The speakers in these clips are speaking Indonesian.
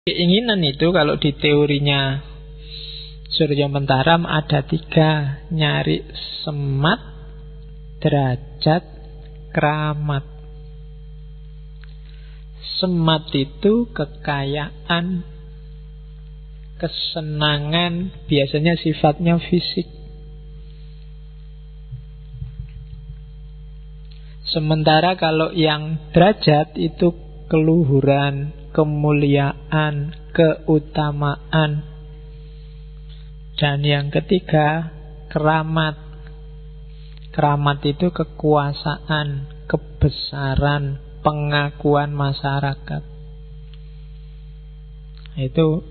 Keinginan itu kalau di teorinya Surya Mentaram ada 3. Nyari semat, derajat, keramat. Semat itu kekayaan, kesenangan, biasanya sifatnya fisik. Sementara kalau yang derajat itu keluhuran, kemuliaan, keutamaan. Dan yang ketiga, keramat. Keramat itu kekuasaan, kebesaran, pengakuan masyarakat. Itu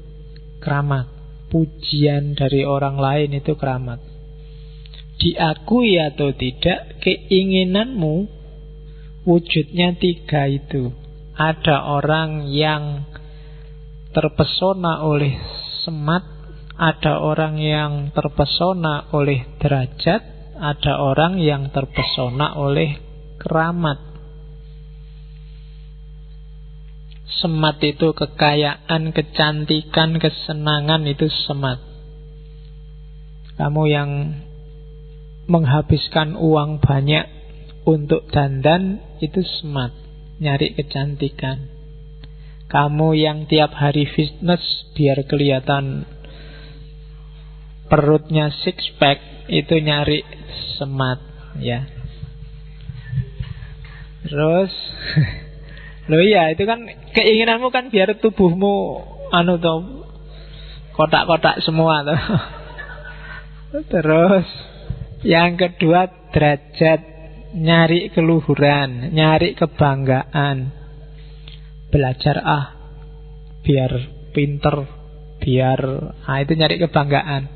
keramat. Pujian dari orang lain itu keramat. Diakui atau tidak, keinginanmu wujudnya 3 itu. Ada orang yang terpesona oleh semat, ada orang yang terpesona oleh derajat, ada orang yang terpesona oleh keramat. Semat itu kekayaan, kecantikan, kesenangan, itu semat. Kamu yang menghabiskan uang banyak untuk dandan, itu semat, nyari kecantikan. Kamu yang tiap hari fitness biar kelihatan perutnya six pack, itu nyari semat, ya. Terus loh iya, itu kan keinginanmu kan biar tubuhmu kotak-kotak semua tuh. Terus yang kedua, derajat, nyari keluhuran, nyari kebanggaan. Belajar biar pinter, biar itu nyari kebanggaan.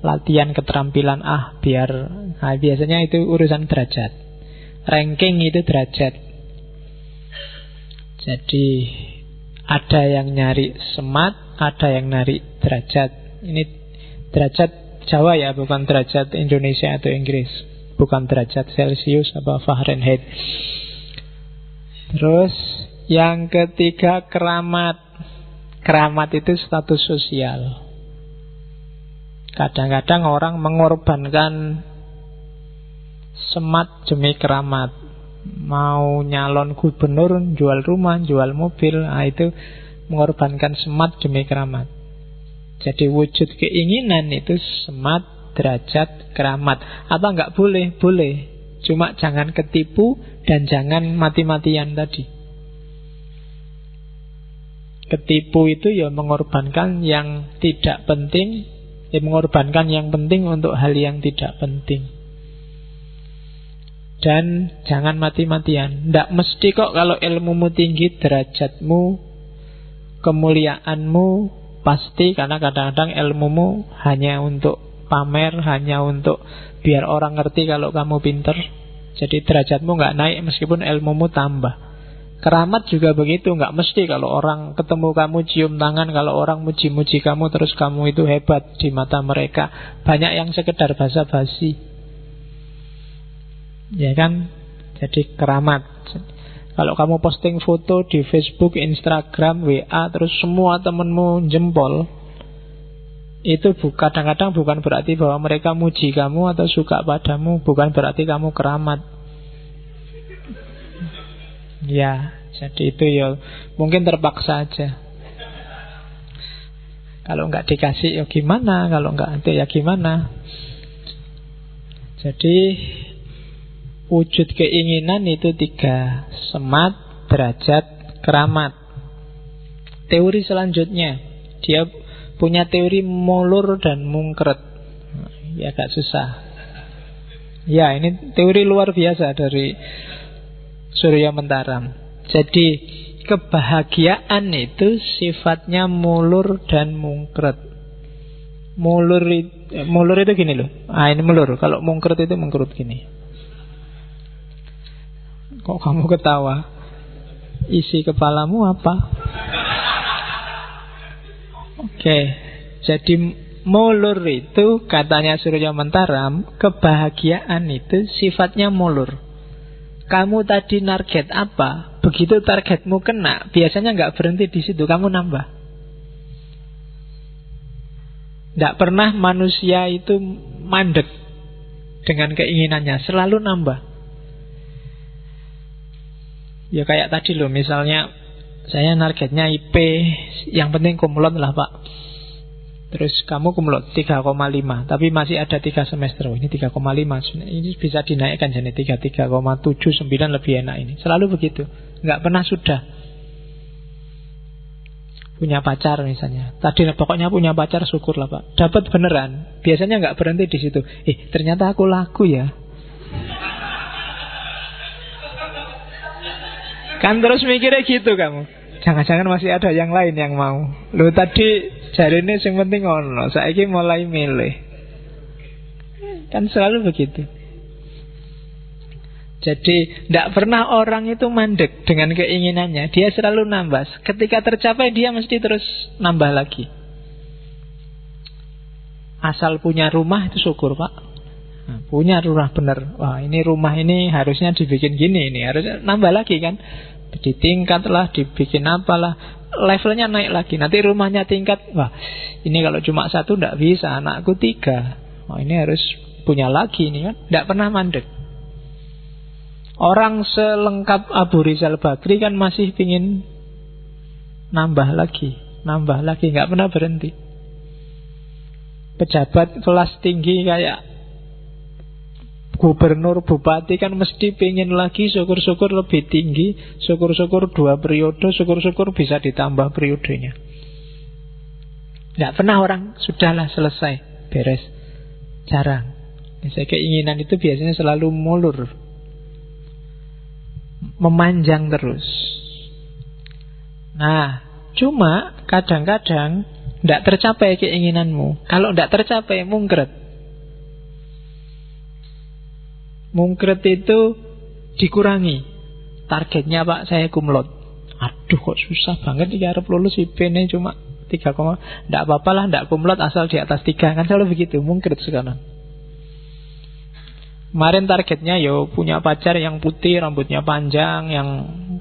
Latihan keterampilan biar biasanya itu urusan derajat. Ranking itu derajat. Jadi ada yang nyari semat, ada yang nyari derajat. Ini derajat Jawa ya, bukan derajat Indonesia atau Inggris, bukan derajat Celsius apa Fahrenheit. Terus yang ketiga, keramat. Keramat itu status sosial. Kadang-kadang orang mengorbankan semat demi keramat. Mau nyalon gubernur, jual rumah, jual mobil, itu mengorbankan semat demi keramat. Jadi wujud keinginan itu semat, derajat, keramat. Apa enggak boleh? Boleh. Cuma jangan ketipu dan jangan mati-matian tadi. Ketipu itu ya mengorbankan yang tidak penting, mengorbankan yang penting untuk hal yang tidak penting. Dan jangan mati-matian. Tidak mesti kok kalau ilmumu tinggi, derajatmu, kemuliaanmu pasti, karena kadang-kadang ilmumu hanya untuk pamer, hanya untuk biar orang ngerti kalau kamu pinter. Jadi derajatmu nggak naik meskipun ilmumu tambah. Keramat juga begitu, nggak mesti kalau orang ketemu kamu cium tangan, kalau orang muji-muji kamu terus kamu itu hebat di mata mereka. Banyak yang sekedar basa-basi, ya kan? Jadi keramat. Kalau kamu posting foto di Facebook, Instagram, WA, terus semua temenmu jempol, itu kadang-kadang bukan berarti bahwa mereka muji kamu atau suka padamu, bukan berarti kamu keramat. Ya, jadi itu ya mungkin terpaksa aja. Kalau nggak dikasih ya gimana, kalau nggak itu ya gimana. Jadi wujud keinginan itu 3: semat, derajat, keramat. Teori selanjutnya, dia punya teori molur dan mungkret. Ya agak susah. Ya, ini teori luar biasa dari Surya Mentaram. Jadi kebahagiaan itu sifatnya mulur dan mungkret. Mulur itu gini loh. Ini mulur. Kalau mungkret itu mengkerut gini. Kok kamu ketawa? Isi kepalamu apa? Oke. Jadi mulur itu katanya Surya Mentaram, kebahagiaan itu sifatnya mulur. Kamu tadi target apa? Begitu targetmu kena, biasanya nggak berhenti di situ, kamu nambah. Tidak pernah manusia itu mandek dengan keinginannya, selalu nambah. Ya kayak tadi loh, misalnya saya targetnya IP, yang penting kumlot lah Pak. Terus kamu kumlot 3,5, tapi masih ada 3 semester. Ini 3,5, ini bisa dinaikkan jadi 3,79 lebih enak ini. Selalu begitu, nggak pernah sudah. Punya pacar misalnya, tadi pokoknya punya pacar, syukur lah Pak, dapat beneran. Biasanya nggak berhenti di situ. Ternyata aku laku ya. Kan terus mikirnya gitu kamu. Jangan-jangan masih ada yang lain yang mau. Loh tadi jari ini yang penting ono, saiki mulai milih. Kan selalu begitu. Jadi tidak pernah orang itu mandek dengan keinginannya. Dia selalu nambah. Ketika tercapai dia mesti terus nambah lagi. Asal punya rumah itu syukur Pak. Nah, punya rumah benar. Wah ini rumah ini harusnya dibikin gini, ini harusnya nambah lagi kan. Ditingkat lah, dibikin apalah, levelnya naik lagi. Nanti rumahnya tingkat. Wah ini kalau cuma 1 tidak bisa, anakku 3. Wah ini harus punya lagi ini kan. Tidak pernah mandek. Orang selengkap Abu Rizal Bakri kan masih pingin nambah lagi, nggak pernah berhenti. Pejabat kelas tinggi kayak gubernur, bupati kan mesti pingin lagi, syukur-syukur lebih tinggi, syukur-syukur 2 periode, syukur-syukur bisa ditambah periodenya. Nggak pernah orang sudahlah selesai, beres, jarang. Misalnya keinginan itu biasanya selalu mulur, memanjang terus. Nah, cuma kadang-kadang tidak tercapai keinginanmu. Kalau tidak tercapai, mungkret. Mungkret itu dikurangi. Targetnya Pak, saya kumlot. Aduh kok susah banget nih harap lulus IP-nya cuma 3, tidak apa-apa lah, tidak kumlot asal di atas 3. Kan selalu begitu, mungkret sekarang. Kemarin targetnya punya pacar yang putih, rambutnya panjang, yang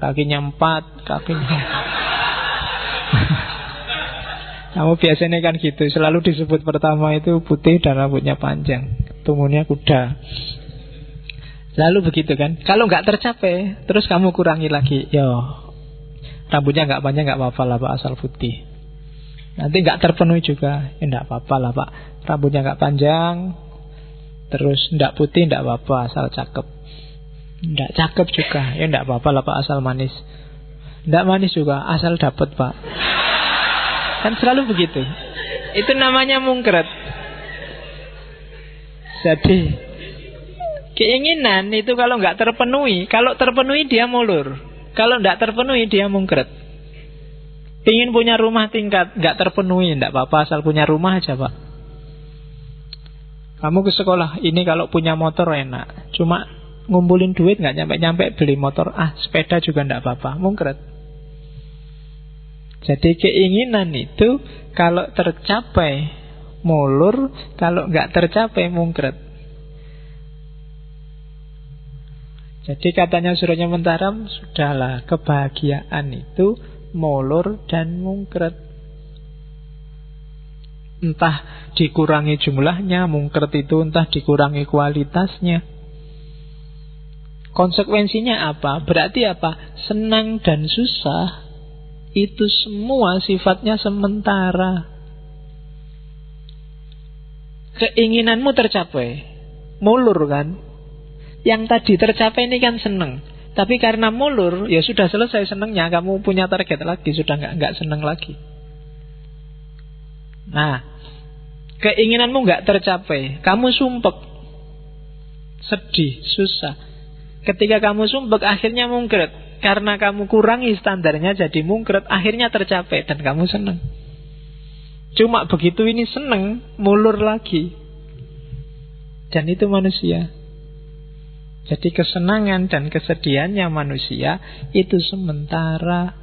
kakinya 4, kakinya. Kamu biasanya kan gitu, selalu disebut pertama itu putih dan rambutnya panjang, tumbuhnya kuda. Selalu begitu kan. Kalau nggak tercapai, terus kamu kurangi lagi. Rambutnya nggak panjang nggak apa-apa lah Pak, asal putih. Nanti nggak terpenuhi juga, nggak apa-apa lah Pak, rambutnya nggak panjang. Terus ndak putih ndak apa-apa, asal cakep. Ndak cakep juga, ndak apa-apa lah Pak, asal manis. Ndak manis juga, asal dapet Pak. Kan selalu begitu. Itu namanya mungkret. Jadi keinginan itu kalau nggak terpenuhi, kalau terpenuhi dia mulur, kalau ndak terpenuhi dia mungkret. Ingin punya rumah tingkat, nggak terpenuhi, ndak apa-apa, asal punya rumah aja Pak. Kamu ke sekolah, ini kalau punya motor enak, cuma ngumpulin duit nggak nyampe-nyampe beli motor, sepeda juga nggak apa-apa, mungkret. Jadi keinginan itu kalau tercapai mulur, kalau nggak tercapai mungkret. Jadi katanya Surya Mentaram, sudahlah kebahagiaan itu mulur dan mungkret. Entah dikurangi jumlahnya, mungkret itu entah dikurangi kualitasnya. Konsekuensinya apa? Berarti apa? Senang dan susah itu semua sifatnya sementara. Keinginanmu tercapai, mulur kan? Yang tadi tercapai ini kan senang. Tapi karena mulur, ya sudah selesai senangnya. Kamu punya target lagi, sudah nggak senang lagi. Nah, keinginanmu nggak tercapai, kamu sumpek, sedih, susah. Ketika kamu sumpek, akhirnya mungkret. Karena kamu kurangi standarnya jadi mungkret, akhirnya tercapai dan kamu senang. Cuma begitu ini senang, mulur lagi. Dan itu manusia. Jadi kesenangan dan kesedihannya manusia itu sementara.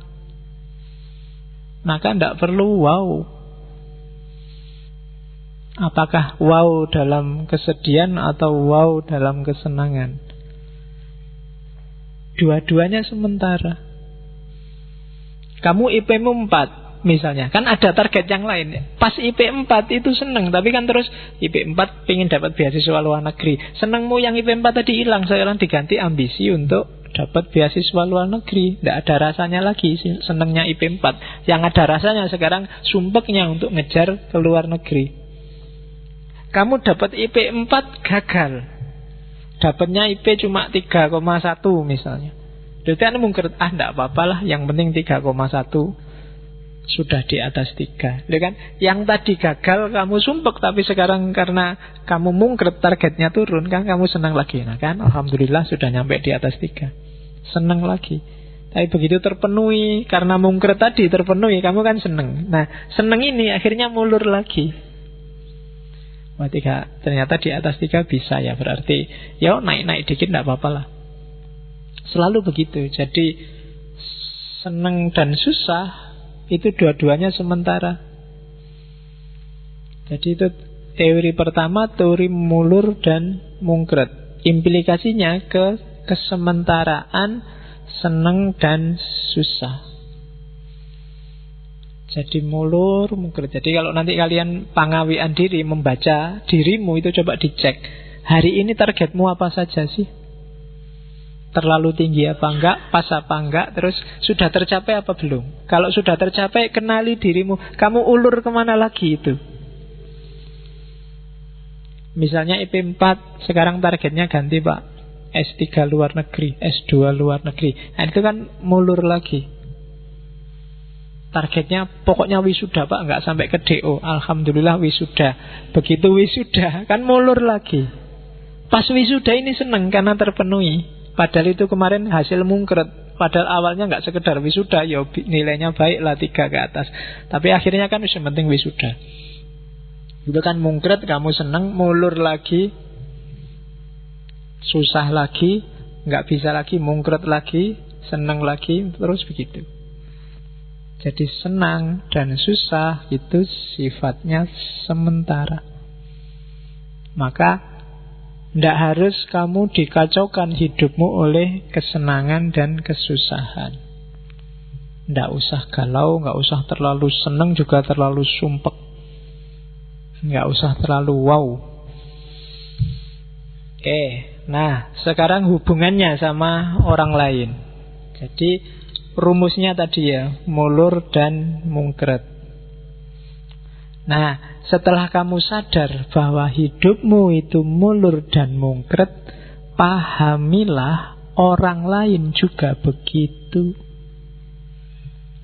Maka tidak perlu wow. Apakah wow dalam kesedihan atau wow dalam kesenangan? Dua-duanya sementara. Kamu IP-mu 4, misalnya. Kan ada target yang lain. Pas IP 4 itu seneng, tapi kan terus IP 4 pengen dapat beasiswa luar negeri. Senengmu yang IP 4 tadi hilang, sekarang diganti ambisi untuk dapat beasiswa luar negeri. Tidak ada rasanya lagi senengnya IP 4. Yang ada rasanya sekarang sumpeknya untuk ngejar ke luar negeri. Kamu dapat IP 4 gagal, dapatnya IP cuma 3,1 misalnya. Jadi anu mungkin tidak apa-apa lah, yang penting 3,1 sudah di atas 3. Ya kan? Yang tadi gagal kamu sumpek, tapi sekarang karena kamu mungkret targetnya turun, kan kamu senang lagi. Nah kan, alhamdulillah sudah nyampe di atas 3. Senang lagi. Tapi begitu terpenuhi, karena mungkret tadi terpenuhi, kamu kan senang. Nah, senang ini akhirnya mulur lagi. Wah, 3, ternyata di atas 3 bisa ya, berarti ya naik-naik dikit tidak apa-apa lah. Selalu begitu. Jadi senang dan susah itu dua-duanya sementara. Jadi itu teori pertama, teori mulur dan mungkret. Implikasinya ke kesementaraan senang dan susah. Jadi mulur, mungkret. Jadi kalau nanti kalian pangawian diri, membaca dirimu itu coba dicek. Hari ini targetmu apa saja sih? Terlalu tinggi apa enggak, pas apa enggak, terus sudah tercapai apa belum. Kalau sudah tercapai, kenali dirimu. Kamu ulur kemana lagi itu. Misalnya IP 4, sekarang targetnya ganti Pak, S3 luar negeri, S2 luar negeri. Nah itu kan mulur lagi. Targetnya pokoknya wisuda Pak, enggak sampai ke DO. Alhamdulillah wisuda. Begitu wisuda, kan mulur lagi. Pas wisuda ini seneng karena terpenuhi. Padahal itu kemarin hasil mungkret. Padahal awalnya nggak sekedar wisuda, ya nilainya baik lah 3 ke atas. Tapi akhirnya kan yang penting wisuda. Itu kan mungkret, kamu seneng, mulur lagi, susah lagi, nggak bisa lagi, mungkret lagi, seneng lagi, terus begitu. Jadi senang dan susah itu sifatnya sementara. Maka tidak harus kamu dikacaukan hidupmu oleh kesenangan dan kesusahan. Tidak usah galau, nggak usah terlalu senang juga terlalu sumpek. Nggak usah terlalu wow. Nah sekarang hubungannya sama orang lain. Jadi rumusnya tadi ya, mulur dan mungkret. Nah, setelah kamu sadar bahwa hidupmu itu mulur dan mungkret, pahamilah orang lain juga begitu.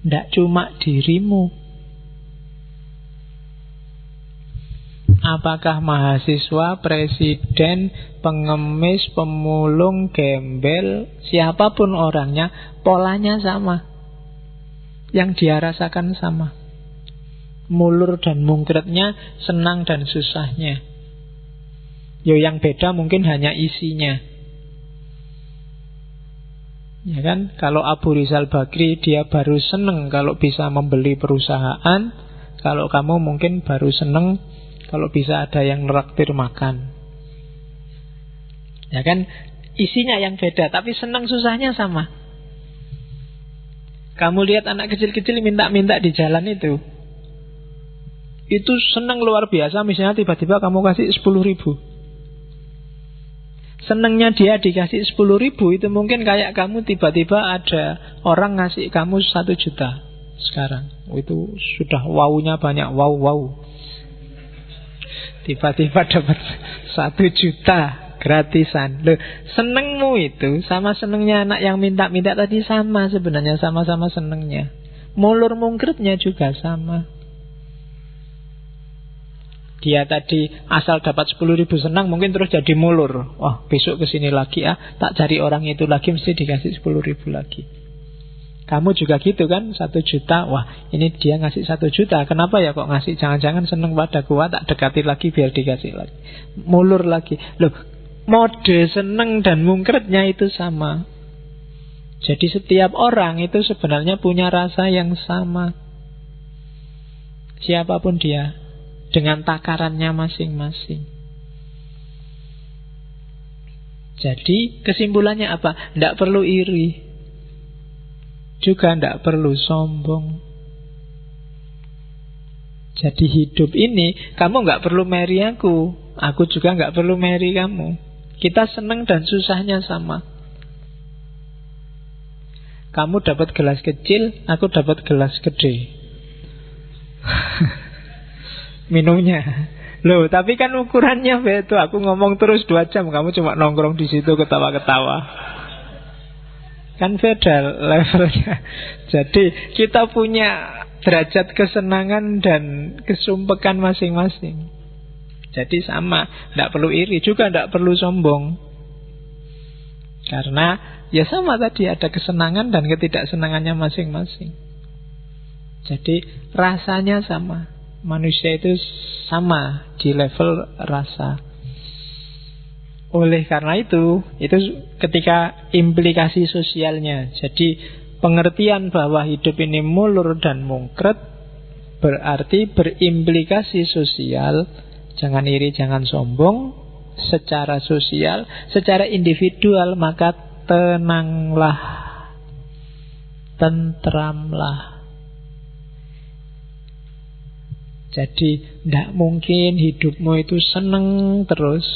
Tidak cuma dirimu. Apakah mahasiswa, presiden, pengemis, pemulung, gembel, siapapun orangnya, polanya sama. Yang dia rasakan sama. Mulur dan mungkretnya, senang dan susahnya. Yang beda mungkin hanya isinya. Ya kan? Kalau Abu Rizal Bakri dia baru senang kalau bisa membeli perusahaan. Kalau kamu mungkin baru senang kalau bisa ada yang neraktir makan. Ya kan? Isinya yang beda, tapi senang susahnya sama. Kamu lihat anak kecil-kecil minta-minta di jalan itu senang luar biasa. Misalnya tiba-tiba kamu kasih 10.000. Senangnya dia dikasih 10.000 itu mungkin kayak kamu tiba-tiba ada orang ngasih kamu 1 juta sekarang. Itu sudah wow-nya banyak. Wow. Tiba-tiba dapat 1 juta gratisan. Loh, senengmu itu sama senengnya anak yang minta-minta tadi sama sebenarnya, sama-sama senengnya. Mulur mungkretnya juga sama. Dia tadi asal dapat 10.000 senang, mungkin terus jadi mulur. Wah, besok kesini lagi tak cari orang itu lagi, mesti dikasih 10.000 lagi. Kamu juga gitu kan, 1 juta. Wah, ini dia ngasih 1 juta. Kenapa ya kok ngasih? Jangan-jangan seneng padaku. Tak dekati lagi biar dikasih lagi. Mulur lagi. Loh, mode seneng dan mungkretnya itu sama. Jadi setiap orang itu sebenarnya punya rasa yang sama. Siapapun dia, dengan takarannya masing-masing. Jadi kesimpulannya apa? Tidak perlu iri, juga tidak perlu sombong. Jadi hidup ini kamu nggak perlu marry aku juga nggak perlu marry kamu. Kita seneng dan susahnya sama. Kamu dapat gelas kecil, aku dapat gelas gede. Minumnya. Loh, tapi kan ukurannya beda. Aku ngomong terus 2 jam, kamu cuma nongkrong di situ ketawa-ketawa. Kan beda levelnya. Jadi kita punya derajat kesenangan dan kesumpekan masing-masing. Jadi sama, tidak perlu iri juga, tidak perlu sombong. Karena ya sama tadi, ada kesenangan dan ketidaksenangannya masing-masing. Jadi rasanya sama. Manusia itu sama di level rasa. Oleh karena itu ketika implikasi sosialnya. Jadi pengertian bahwa hidup ini mulur dan mungkret berarti berimplikasi sosial. Jangan iri, jangan sombong. Secara sosial, secara individual, maka tenanglah, tentramlah. Jadi tidak mungkin hidupmu itu seneng terus,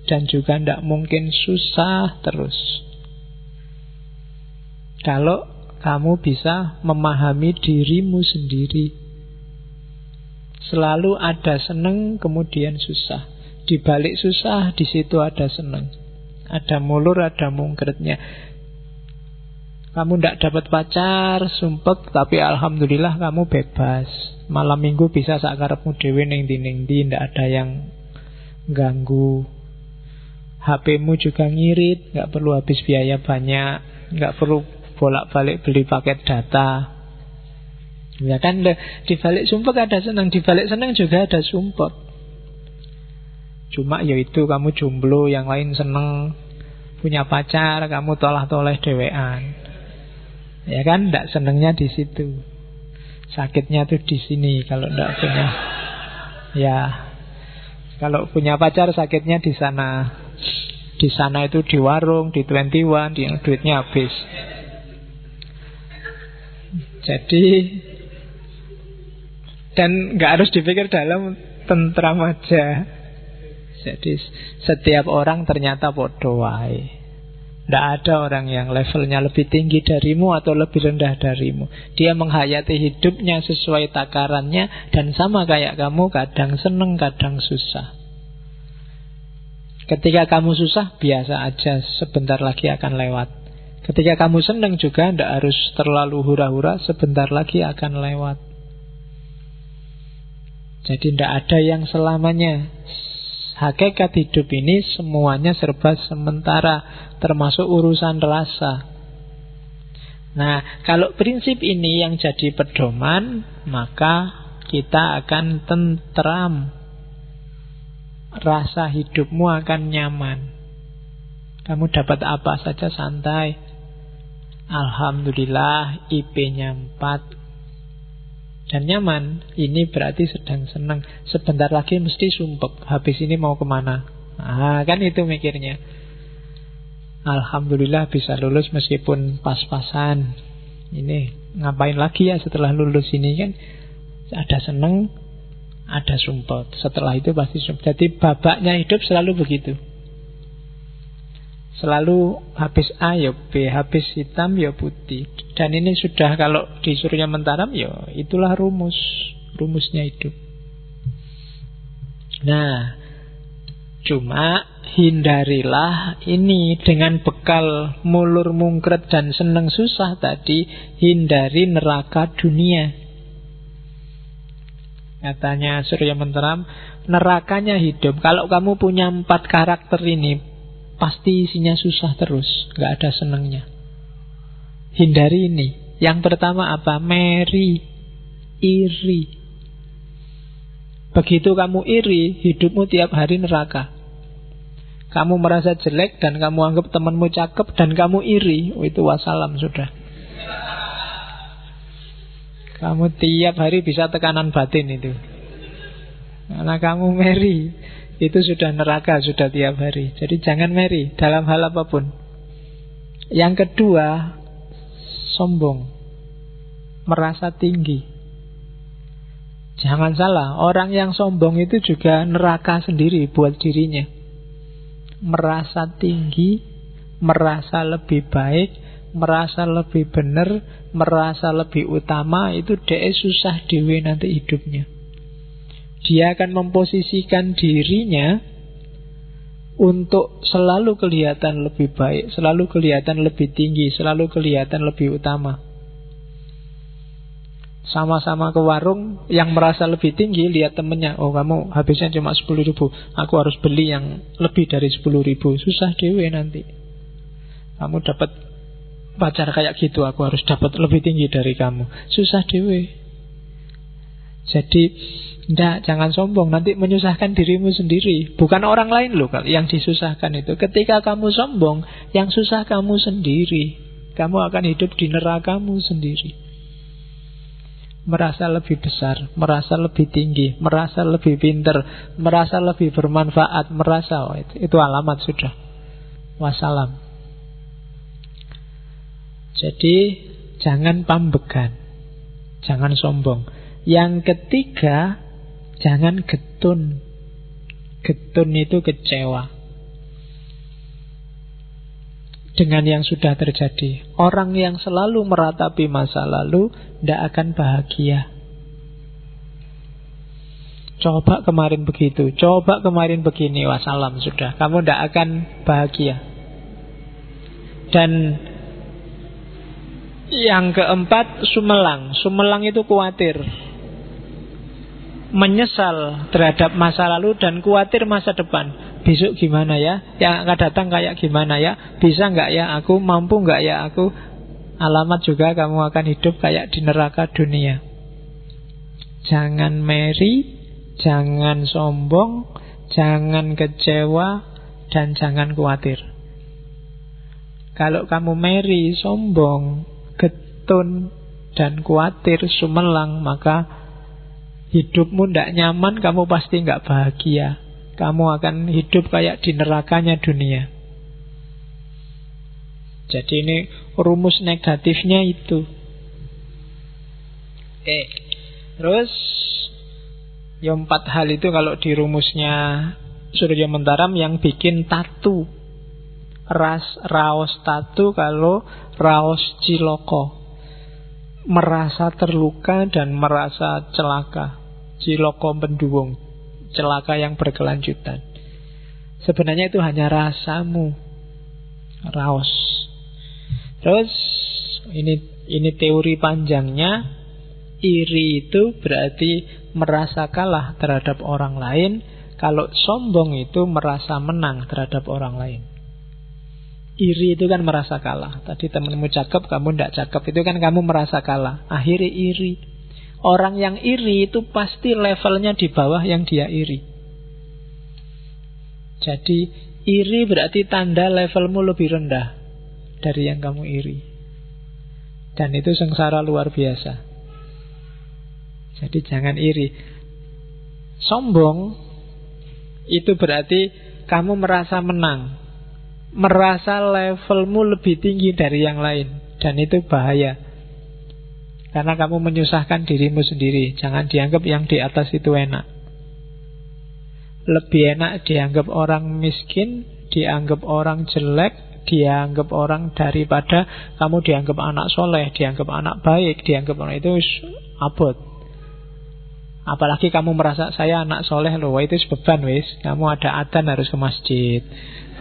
dan juga tidak mungkin susah terus. Kalau kamu bisa memahami dirimu sendiri, selalu ada seneng kemudian susah. Di balik susah, di situ ada seneng. Ada mulur, ada mungkretnya. Kamu tidak dapat pacar, sumpek, tapi alhamdulillah kamu bebas. Malam minggu bisa sakarepmu dhewe ning ndi, tidak ada yang ganggu. HP-mu juga ngirit, nggak perlu habis biaya banyak, nggak perlu bolak-balik beli paket data. Ya kan, di balik sumpek ada senang, di balik senang juga ada sumpek. Cuma yaitu kamu jomblo, yang lain seneng. Punya pacar, kamu tolah-toleh dewean. Ya kan, ndak senengnya di situ. Sakitnya tuh di sini kalau ndak punya. Ya, kalau punya pacar sakitnya di sana. Di sana itu di warung, di 21, di yang duitnya habis. Jadi, dan nggak harus dipikir dalam, tentram aja. Jadi setiap orang ternyata podo wae. Tidak ada orang yang levelnya lebih tinggi darimu atau lebih rendah darimu. Dia menghayati hidupnya sesuai takarannya, dan sama kayak kamu, kadang seneng, kadang susah. Ketika kamu susah, biasa aja, sebentar lagi akan lewat. Ketika kamu seneng juga, tidak harus terlalu hura-hura, sebentar lagi akan lewat. Jadi tidak ada yang selamanya. Hakikat hidup ini semuanya serba sementara, termasuk urusan rasa. Nah, kalau prinsip ini yang jadi pedoman, maka kita akan tentram. Rasa hidupmu akan nyaman. Kamu dapat apa saja santai. Alhamdulillah, IP-nya 4. Dan nyaman, ini berarti sedang senang. Sebentar lagi mesti sumpek, habis ini mau kemana? Kan itu mikirnya. Alhamdulillah bisa lulus meskipun pas-pasan. Ini ngapain lagi ya setelah lulus ini kan? Ada senang, ada sumpek. Setelah itu pasti sumpek. Jadi babaknya hidup selalu begitu. Selalu habis A ya B, habis hitam ya putih. Dan ini sudah kalau disuruhnya mentaram, ya itulah rumusnya hidup. Nah, cuma hindarilah ini dengan bekal mulur mungkret dan seneng susah tadi. Hindari neraka dunia. Katanya Surya Menteram, nerakanya hidup. Kalau kamu punya 4 karakter ini, pasti isinya susah terus, gak ada senengnya. Hindari ini. Yang pertama apa? Meri, iri. Begitu kamu iri, hidupmu tiap hari neraka. Kamu merasa jelek dan kamu anggap temanmu cakep dan kamu iri, itu wassalam sudah. Kamu tiap hari bisa tekanan batin itu. Karena kamu meri, itu sudah neraka, sudah tiap hari. Jadi jangan meri dalam hal apapun. Yang kedua, sombong, merasa tinggi. Jangan salah, orang yang sombong itu juga neraka sendiri buat dirinya. Merasa tinggi, merasa lebih baik, merasa lebih benar, merasa lebih utama, itu dia susah dewe nanti hidupnya. Dia akan memposisikan dirinya untuk selalu kelihatan lebih baik, selalu kelihatan lebih tinggi, selalu kelihatan lebih utama. Sama-sama ke warung, yang merasa lebih tinggi lihat temennya, oh kamu habisnya cuma 10.000, aku harus beli yang lebih dari 10.000. Susah dewe nanti. Kamu dapat pacar kayak gitu, aku harus dapat lebih tinggi dari kamu. Susah dewe. Jadi jangan sombong, nanti menyusahkan dirimu sendiri. Bukan orang lain loh yang disusahkan itu. Ketika kamu sombong, yang susah kamu sendiri. Kamu akan hidup di nerakamu sendiri. Merasa lebih besar, merasa lebih tinggi, merasa lebih pinter, merasa lebih bermanfaat, merasa itu alamat sudah. Wassalam. Jadi jangan pambegan, jangan sombong. Yang ketiga, jangan getun. Getun itu kecewa dengan yang sudah terjadi. Orang yang selalu meratapi masa lalu tidak akan bahagia. Coba kemarin begitu, coba kemarin begini, wassalam sudah. Kamu tidak akan bahagia. Dan yang keempat, sumelang. Sumelang itu khawatir, menyesal terhadap masa lalu dan khawatir masa depan. Besok gimana ya? Yang akan datang kayak gimana ya? Bisa nggak ya aku? Mampu nggak ya aku? Alamat juga kamu akan hidup kayak di neraka dunia. Jangan meri, jangan sombong, jangan kecewa, dan jangan khawatir. Kalau kamu meri, sombong, getun, dan khawatir, sumelang, maka hidupmu tidak nyaman, kamu pasti nggak bahagia. Kamu akan hidup kayak di nerakanya dunia. Jadi ini rumus negatifnya itu. Terus yang 4 hal itu kalau di rumusnya Surya Mentaram yang bikin tatu. Raos tatu kalau raos ciloko. Merasa terluka dan merasa celaka. Ciloko penduwung, celaka yang berkelanjutan. Sebenarnya itu hanya rasamu. Raos. Terus ini teori panjangnya. Iri itu berarti merasa kalah terhadap orang lain. Kalau sombong itu merasa menang terhadap orang lain. Iri itu kan merasa kalah. Tadi temanmu cakep, kamu tidak cakep, itu kan kamu merasa kalah. Akhirnya iri. Orang yang iri itu pasti levelnya di bawah yang dia iri. Jadi iri berarti tanda levelmu lebih rendah dari yang kamu iri. Dan itu sengsara luar biasa. Jadi jangan iri. Sombong itu berarti kamu merasa menang, merasa levelmu lebih tinggi dari yang lain. Dan itu bahaya, karena kamu menyusahkan dirimu sendiri. Jangan dianggap yang di atas itu enak. Lebih enak dianggap orang miskin, dianggap orang jelek, dianggap orang daripada kamu dianggap anak soleh, dianggap anak baik, dianggap orang itu abot. Apalagi kamu merasa saya anak soleh loh, itu beban wis. Kamu ada adzan harus ke masjid.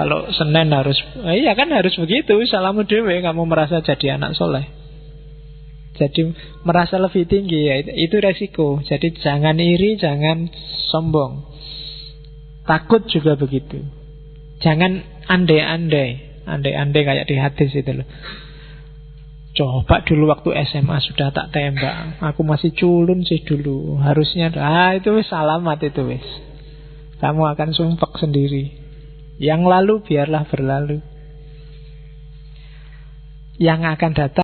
Kalau Senin harus, iya kan harus begitu. Salamu dewe kamu merasa jadi anak soleh. Jadi merasa lebih tinggi ya, itu resiko. Jadi jangan iri, jangan sombong. Takut juga begitu. Jangan andai-andai. Andai-andai kayak di hadis itu loh. Coba dulu waktu SMA sudah tak tembak, aku masih culun sih dulu. Harusnya, itu wis alamat itu wis. Kamu akan sumpek sendiri. Yang lalu biarlah berlalu. Yang akan datang